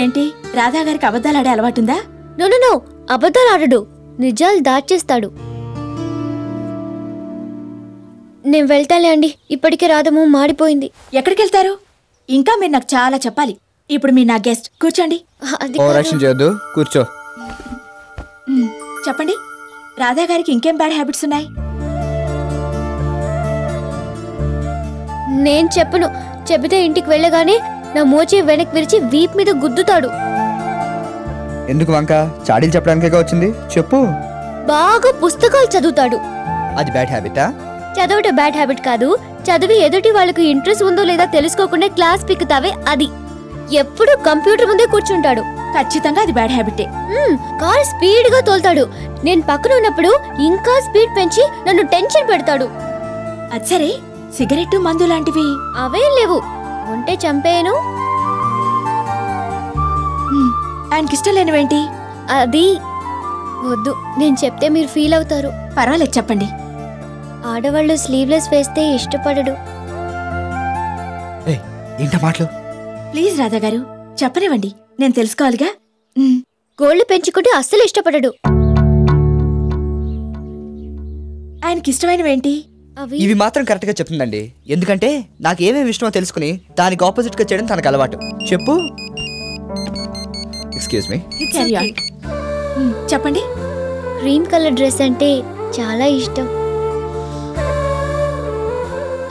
ఏంటి రాధాగారికి అబద్ధాలాడే అలవాటుందా? నో అబద్ధాలు ఆడడు, నిజాలు దాచేస్తాడు. నేను వెళ్తాలే అండి, ఇప్పటికే రాధము మాడిపోయింది. ఎక్కడికెళ్తారు? ఇంకా మీరు నాకు చాలా చెప్పాలి. ఇప్పుడు మీరు నా గెస్ట్, కూర్చోండి. కూర్చో. చెప్పండి, రాధాగారికి ఇంకేం బ్యాడ్ హ్యాబిట్స్ ఉన్నాయి? నేను చెప్పను. చెబితే ఇంటికి వెళ్ళగానే నా మోచే వెనక్కి విరిచి వీప్ మీద గుద్దుతాడు. ఎందుకు వంక? చాడీలు చెప్పడానికే వచ్చింది, చెప్పు. బాగా పుస్తకాలు చదువుతాడు. అది బ్యాడ్ హ్యాబిటా? చదవటం బ్యాడ్ హ్యాబిట్ కాదు, చదివి ఎదుటి వాళ్ళకు ఇంట్రెస్ట్ ఉందో లేదా తెలుసుకోకుండా క్లాస్ పిక్కుతావే అది. ఎప్పుడు కంప్యూటర్ ముందే కూర్చుంటాడు. ఖచ్చితంగా అది బ్యాడ్ హ్యాబిటే. కార్ స్పీడ్ గా తోలుతాడు. నేను పక్కన ఉన్నప్పుడు ఇంకా స్పీడ్ పెంచి నన్ను టెన్షన్ పెడతాడు. అది సరే, సిగరెట్టు మందు లాంటివి అవేం లేవు, ఉంటే చంపేయను. ఆయనకిష్టం లేనివేంటి? అది వద్దు, నేను చెప్తే మీరు ఫీల్ అవుతారు. పర్వాలేదు, చెప్పండి. ఆడవాళ్ళు స్లీవ్లెస్ వేస్తే ఇష్టపడడు. ఏంట మాటలు? ప్లీజ్ రాధాగారు, చెప్పనివ్వండి, నేను తెలుసుకోవాలిగా. గోళ్లు పెంచుకుంటే అస్సలు ఇష్టపడడు. ఆయనకిష్టమైనవేంటి? ఇవి మాత్రం కరెక్ట్ గా చెప్తుందండి. ఎందుకంటే నాకు ఏమేమి ఇష్టమో తెలుసుకుని దానికి ఆపోజిట్ గా చేయడం తనకు అలవాటు. చెప్పు. Excuse me. చెప్పండి. క్రీమ్ కలర్ డ్రెస్ అంటే చాలా ఇష్టం.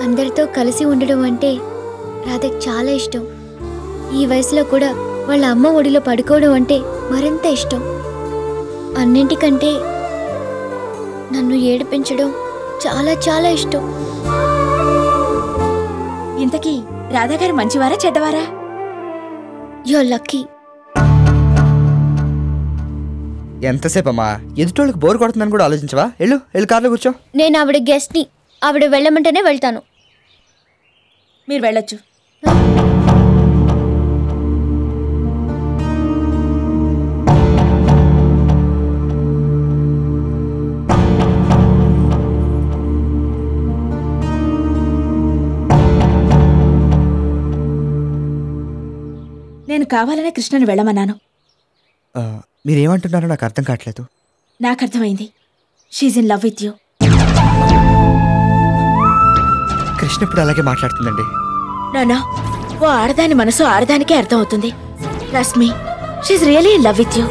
అందరితో కలిసి ఉండడం అంటే రాధకి చాలా ఇష్టం. ఈ వయసులో కూడా వాళ్ళ అమ్మ ఒడిలో పడుకోవడం అంటే మరింత ఇష్టం. అన్నింటికంటే నన్ను ఏడిపించడం చాలా చాలా ఇష్టం. ఇంతకీ రాధాగారు మంచివారా చెడ్డవారా? You are lucky. ఎంతసేపమ్మా? ఎదుటోళ్ళకి బోర్ కొడుతుందని కూడా ఆలోచించవా? వెళ్ళు కార్లో కూర్చో. నేను ఆవిడ గెస్ట్ని, ఆవిడ వెళ్ళమంటేనే వెళ్తాను. మీరు వెళ్ళొచ్చు. నేను కావాలనే కృష్ణని వెళ్ళమన్నాను. మీరేమంటున్నారో నాకు అర్థం కావట్లేదు. నాకు అర్థమైంది. She's in love with you. Krishna ఇప్పుడు అలాగే మాట్లాడుతుందండి. నో, ఓ ఆడదాని మనసు ఆడదానికే అర్థం అవుతుంది. Trust me, she's really in love with you.